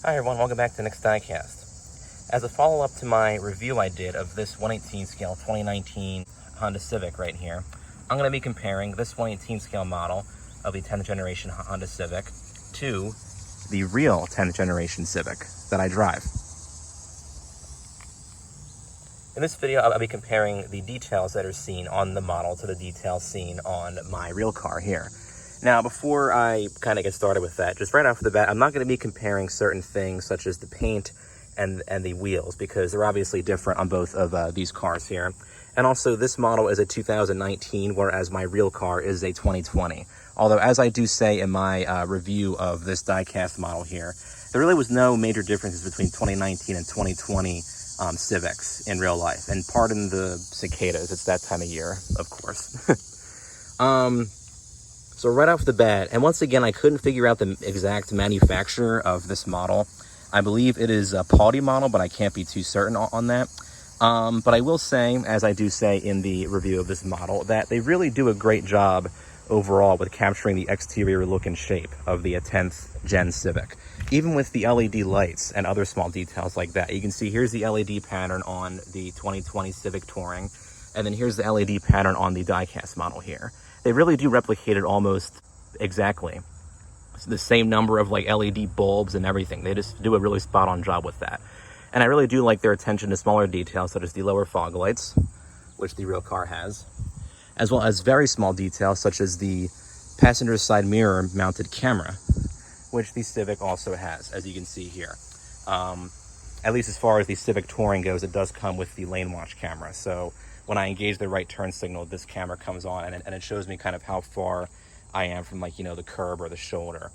Hi everyone, welcome back to the next Diecast. As a follow-up to my review I did of this 1/18 scale 2019 Honda Civic right here, I'm going to be comparing this 1/18 scale model of the 10th generation Honda Civic to the real 10th generation Civic that I drive. In this video, I'll be comparing the details that are seen on the model to the details seen on my real car here. Now, before I kind of get started with that, just right off the bat, I'm not going to be comparing certain things such as the paint and the wheels, because they're obviously different on both of these cars here. And also, this model is a 2019, whereas my real car is a 2020. Although, as I do say in my review of this diecast model here, there really was no major differences between 2019 and 2020 Civics in real life. And pardon the cicadas, it's that time of year, of course. So right off the bat, and once again, I couldn't figure out the exact manufacturer of this model. I believe it is a Paudi model, but I can't be too certain on that. But I will say, as I do say in the review of this model, that they really do a great job overall with capturing the exterior look and shape of the 10th Gen Civic. Even with the LED lights and other small details like that. You can see here's the LED pattern on the 2020 Civic Touring, and then here's the LED pattern on the diecast model here. They really do replicate it almost exactly. It's the same number of like LED bulbs and everything. They just do a really spot on job with that. And I really do like their attention to smaller details such as the lower fog lights, which the real car has, as well as very small details such as the passenger side mirror mounted camera, which the Civic also has, as you can see here. At least as far as the Civic Touring goes, it does come with the lane watch camera. So when I engage the right turn signal, this camera comes on and it shows me kind of how far I am from, like, you know, the curb or the shoulder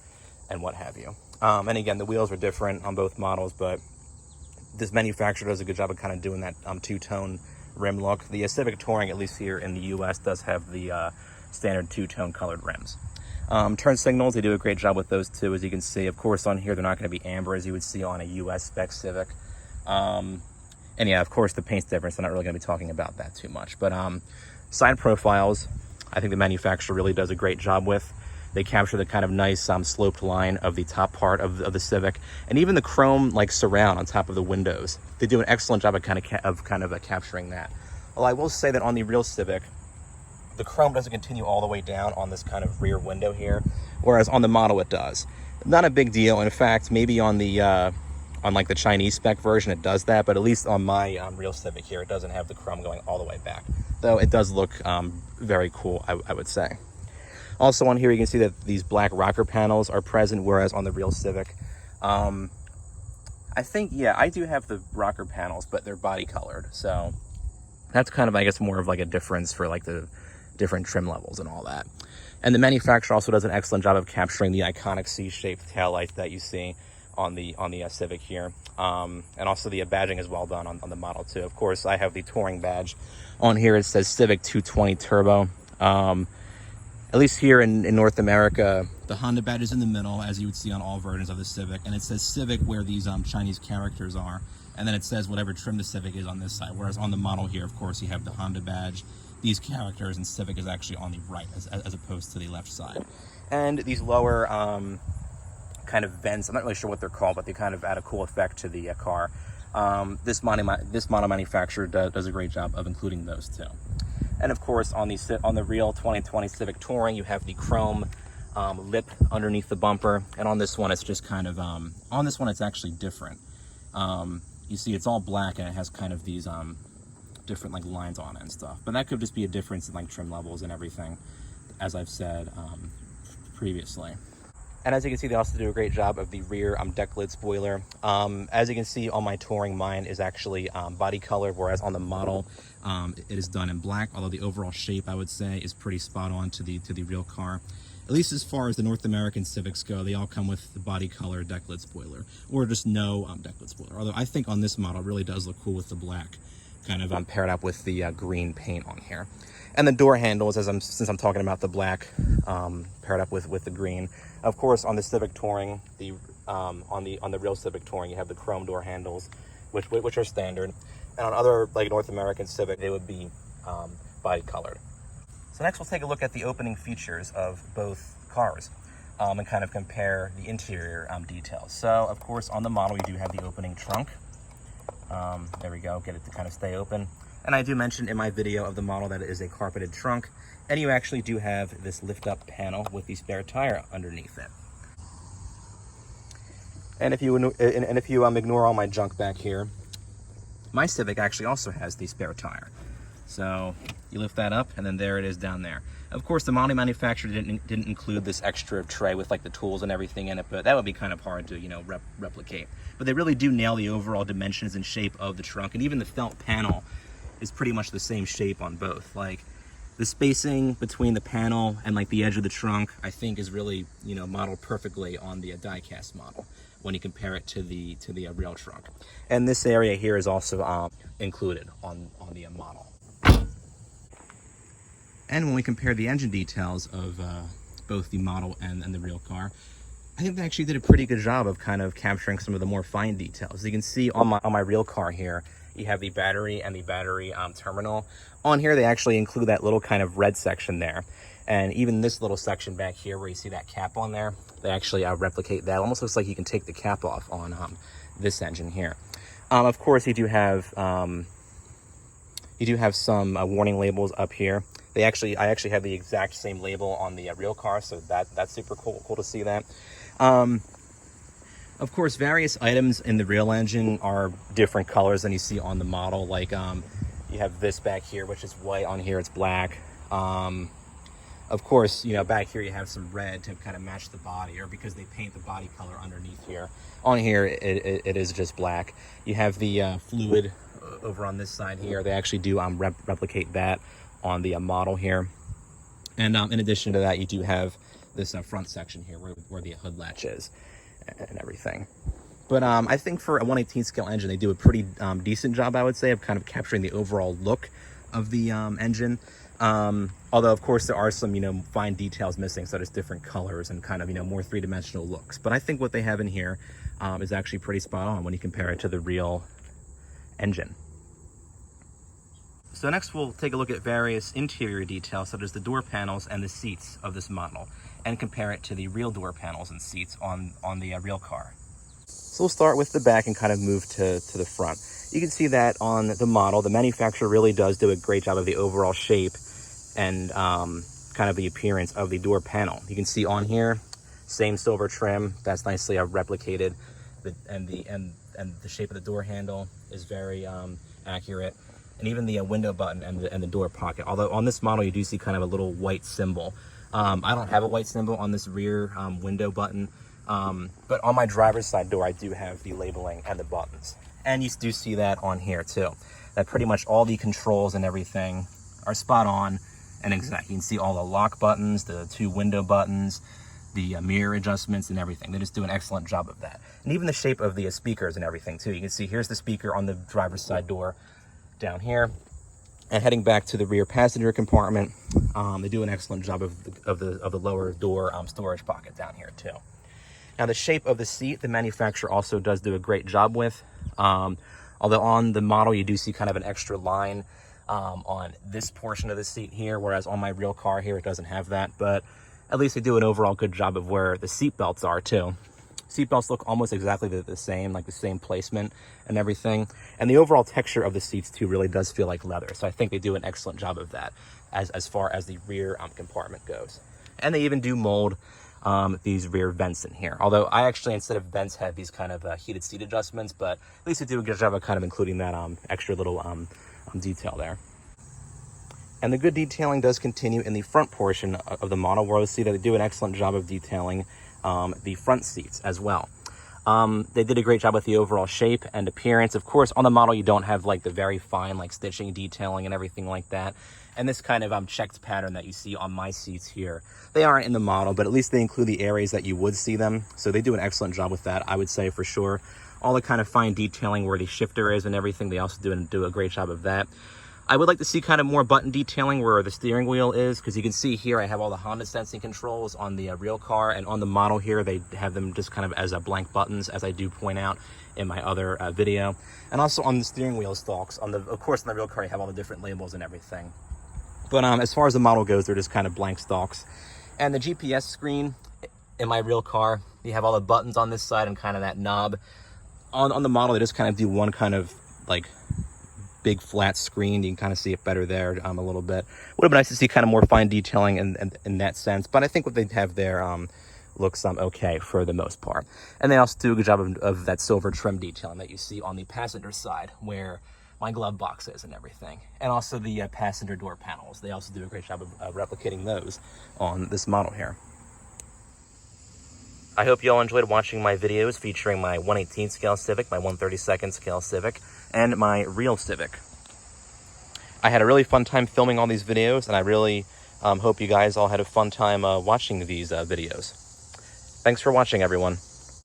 and what have you. And again, the wheels are different on both models, but this manufacturer does a good job of kind of doing that two-tone rim look. The Civic Touring, at least here in the US, does have the standard two-tone colored rims. Turn signals, they do a great job with those too, as you can see. Of course, on here, they're not going to be amber as you would see on a US spec Civic. And yeah, of course, the paint's different, so I'm not really going to be talking about that too much. But side profiles, I think the manufacturer really does a great job with. They capture the kind of nice sloped line of the top part of the Civic, and even the chrome like surround on top of the windows. They do an excellent job of kind of capturing that. Well, I will say that on the real Civic, the chrome doesn't continue all the way down on this kind of rear window here, whereas on the model it does. Not a big deal. In fact, maybe on the on like the Chinese spec version it does that, but at least on my real Civic here, it doesn't have the chrome going all the way back, though it does look very cool, I would say. Also on here you can see that these black rocker panels are present, whereas on the real Civic, I think, yeah, I do have the rocker panels, but they're body colored, so that's kind of, I guess, more of like a difference for like the different trim levels and all that. And the manufacturer also does an excellent job of capturing the iconic C-shaped taillights that you see on the Civic here, and also the badging is well done on the model too. Of course, I have the Touring badge on here. It says Civic 220 Turbo. At least here in North America, the Honda badge is in the middle, as you would see on all versions of the Civic, and it says Civic where these Chinese characters are, and then it says whatever trim the Civic is on this side. Whereas on the model here, of course, you have the Honda badge, these characters, and Civic is actually on the right as opposed to the left side. And these lower kind of vents, I'm not really sure what they're called, but they kind of add a cool effect to the car. This model manufacturer does a great job of including those too. And of course, on the real 2020 Civic Touring, you have the chrome lip underneath the bumper, and on this one, it's just kind of on this one, it's actually different. You see, it's all black and it has kind of these different like lines on it and stuff. But that could just be a difference in like trim levels and everything, as I've said previously. And as you can see, they also do a great job of the rear deck lid spoiler. As you can see on my Touring, mine is actually body colored, whereas on the model, it is done in black, although the overall shape, I would say, is pretty spot on to the real car. At least as far as the North American Civics go, they all come with the body color deck lid spoiler, or just no deck lid spoiler. Although I think on this model, it really does look cool with the black, kind of paired up with the green paint on here. And the door handles, since I'm talking about the black paired up with the green. Of course, on the Civic Touring, on the real Civic Touring, you have the chrome door handles, which are standard. And on other like North American Civic, they would be body colored. So next we'll take a look at the opening features of both cars. and kind of compare the interior details. So, of course, on the model, you do have the opening trunk. There we go, get it to kind of stay open. And I do mention in my video of the model that it is a carpeted trunk, and you actually do have this lift-up panel with the spare tire underneath it. And if you ignore all my junk back here, my Civic actually also has the spare tire. So you lift that up, and then there it is down there. Of course, the model manufacturer didn't include this extra tray with like the tools and everything in it, but that would be kind of hard to, you know, replicate. But they really do nail the overall dimensions and shape of the trunk, and even the felt panel is pretty much the same shape on both. Like the spacing between the panel and like the edge of the trunk, I think is really, you know, modeled perfectly on the Diecast model when you compare it to the real trunk. And this area here is also included on the model. And when we compare the engine details of both the model and the real car, I think they actually did a pretty good job of kind of capturing some of the more fine details. As you can see on my real car here, you have the battery and the battery terminal. On here, they actually include that little kind of red section there. And even this little section back here where you see that cap on there, they actually replicate that. It almost looks like you can take the cap off on this engine here. Of course, you do have some warning labels up here. I actually have the exact same label on the real car, so that's super cool to see that. Of course, various items in the real engine are different colors than you see on the model. Like you have this back here, which is white. On here, it's black. Of course, you know, back here you have some red to kind of match the body, or because they paint the body color underneath here. On here, it is just black. You have the fluid over on this side here. They actually do replicate that on the model here. And in addition to that, you do have this front section here where the hood latch is and everything. But I think for a 1/18 scale engine, they do a pretty decent job, I would say, of kind of capturing the overall look of the engine. Although, of course, there are some, you know, fine details missing, so there's different colors and kind of, you know, more three-dimensional looks. But I think what they have in here is actually pretty spot on when you compare it to the real engine. So next we'll take a look at various interior details such as the door panels and the seats of this model and compare it to the real door panels and seats on the real car. So we'll start with the back and kind of move to the front. You can see that on the model, the manufacturer really does do a great job of the overall shape and kind of the appearance of the door panel. You can see on here, same silver trim, that's nicely replicated, and the shape of the door handle is very accurate. And even the window button and the door pocket. Although on this model, you do see kind of a little white symbol. I don't have a white symbol on this rear window button, but on my driver's side door, I do have the labeling and the buttons. And you do see that on here too. That pretty much all the controls and everything are spot on and exact. You can see all the lock buttons, the 2 window buttons, the mirror adjustments and everything. They just do an excellent job of that. And even the shape of the speakers and everything too. You can see here's the speaker on the driver's side door down here, and heading back to the rear passenger compartment, they do an excellent job of the lower door storage pocket down here too. Now the shape of the seat, the manufacturer also does do a great job with. Although on the model you do see kind of an extra line on this portion of the seat here, whereas on my real car here it doesn't have that. But at least they do an overall good job of where the seat belts are too. Seat belts look almost exactly the same, like the same placement and everything. And the overall texture of the seats too really does feel like leather. So I think they do an excellent job of that as far as the rear compartment goes. And they even do mold these rear vents in here. Although I actually, instead of vents, had these kind of heated seat adjustments, but at least they do a good job of kind of including that extra little detail there. And the good detailing does continue in the front portion of the model, where you'll see that they do an excellent job of detailing the front seats as well. They did a great job with the overall shape and appearance. Of course, on the model, you don't have like the very fine like stitching, detailing, and everything like that. And this kind of checked pattern that you see on my seats here, they aren't in the model, but at least they include the areas that you would see them. So they do an excellent job with that, I would say, for sure. All the kind of fine detailing where the shifter is and everything, they also do a great job of that. I would like to see kind of more button detailing where the steering wheel is, because you can see here I have all the Honda sensing controls on the real car, and on the model here they have them just kind of as blank buttons, as I do point out in my other video. And also on the steering wheel stalks, of course on the real car you have all the different labels and everything. But as far as the model goes, they're just kind of blank stalks. And the GPS screen, in my real car. You have all the buttons on this side and kind of that knob. On the model, they just kind of do one kind of like big flat screen. You can kind of see it better there a little bit. Would have been nice to see kind of more fine detailing in that sense, but I think what they have there looks okay for the most part. And they also do a good job of that silver trim detailing that you see on the passenger side where my glove box is and everything. And also the passenger door panels. They also do a great job of replicating those on this model here. I hope you all enjoyed watching my videos featuring my 1/18 scale Civic, my 1/32 scale Civic, and my real Civic. I had a really fun time filming all these videos, and I really hope you guys all had a fun time watching these videos. Thanks for watching, everyone.